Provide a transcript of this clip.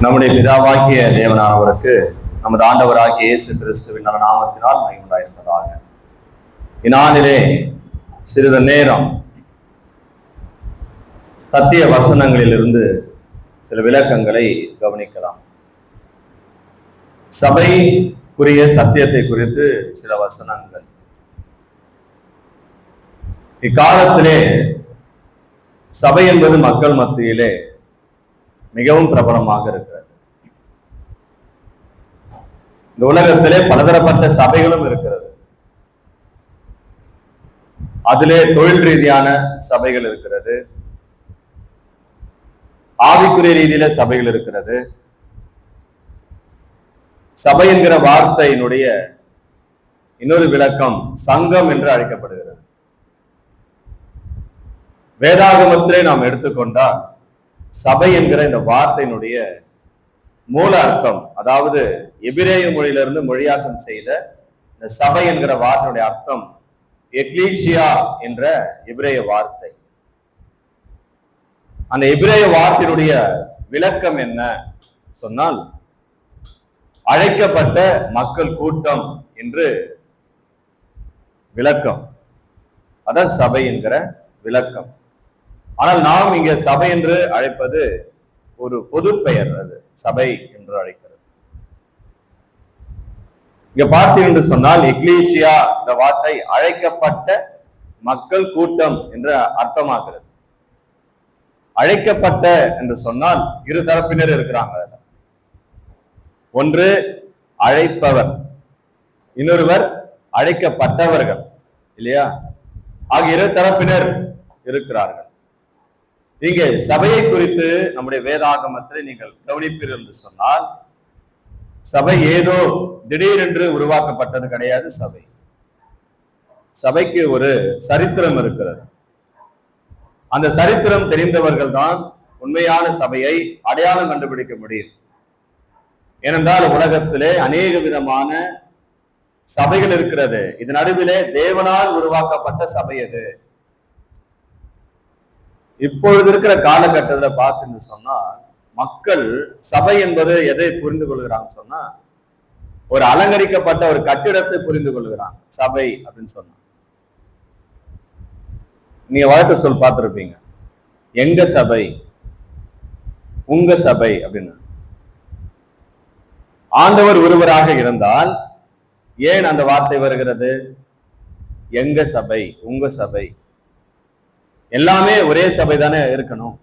நம்முடைய பிதாவாகிய தேவனானவருக்கு நமது ஆண்டவராகிய இயேசு கிறிஸ்துவின் நாமத்தினால் மகிமை உண்டாயிருப்பதாக. இந்நாளிலே சிறிது நேரம் சத்திய வசனங்களிலிருந்து சில விளக்கங்களை கவனிக்கலாம். சபைக்குரிய சத்தியத்தை குறித்து சில வசனங்கள். இக்காலத்திலே சபை என்பது மக்கள் மத்தியிலே மிகவும் பிரபலமாக இருக்கிறது. இந்த உலகத்திலே பலதரப்பட்ட சபைகளும் இருக்கிறது. அதிலே தொழில் ரீதியான சபைகள் இருக்கிறது, ஆவிக்குரிய ரீதியில சபைகள் இருக்கிறது. சபை என்கிற வார்த்தையினுடைய இன்னொரு விளக்கம் சங்கம் என்று அழைக்கப்படுகிறது. வேதாகமத்திலே நாம் எடுத்துக்கொண்டால் சபை என்கிற இந்த வார்த்தையினுடைய மூல அர்த்தம், அதாவது எபிரேய மொழியிலிருந்து மொழியாக்கம் செய்த இந்த சபை என்கிற வார்த்தையுடைய அர்த்தம் எக்லீசியா என்ற எபிரேய வார்த்தை. அந்த எபிரேய வார்த்தையினுடைய விளக்கம் என்ன சொன்னால் அழைக்கப்பட்ட மக்கள் கூட்டம் என்று விளக்கம். அதான் சபை என்கிற விளக்கம். ஆனால் நாம் இங்க சபை என்று அழைப்பது ஒரு பொது பெயர், அது சபை என்று அழைக்கிறது. இங்க பார்த்தீங்க என்று சொன்னால் எக்லீசியா இந்த வார்த்தை அழைக்கப்பட்ட மக்கள் கூட்டம் என்று அர்த்தமாகிறது. அழைக்கப்பட்ட என்று சொன்னால் இரு தரப்பினர் இருக்கிறாங்க. ஒன்று அழைப்பவர், இன்னொருவர் அழைக்கப்பட்டவர்கள், இல்லையா? ஆகிய இரு தரப்பினர் இருக்கிறார்கள். இங்கே சபையை குறித்து நம்முடைய வேதாகமத்தில் நீங்கள் கவனிப்பீர்கள் என்று சொன்னால் சபை ஏதோ திடீரென்று உருவாக்கப்பட்டது கிடையாது. சபைக்கு ஒரு சரித்திரம் இருக்கிறது. அந்த சரித்திரம் தெரிந்தவர்கள் தான் உண்மையான சபையை அடையாளம் கண்டுபிடிக்க முடியும். ஏனென்றால் உலகத்திலே அநேக விதமான சபைகள் இருக்கிறது. இதன் நடுவிலே தேவனால் உருவாக்கப்பட்ட சபை எது? இப்பொழுது இருக்கிற காலகட்டத்தில் பார்த்துன்னு சொன்னா மக்கள் சபை என்பது எதை புரிந்து கொள்கிறாங்க சொன்னா ஒரு அலங்கரிக்கப்பட்ட ஒரு கட்டிடத்தை புரிந்து கொள்கிறாங்க சபை அப்படின்னு சொன்னா. நீங்க வழக்கு சொல் பார்த்திருப்பீங்க, எங்க சபை, உங்க சபை அப்படின்னு. ஆண்டவர் ஒருவராக இருந்தால் ஏன் அந்த வார்த்தை வருகிறது? எங்க சபை, உங்க சபை, எல்லாமே ஒரே சபை தானே இருக்கணும்.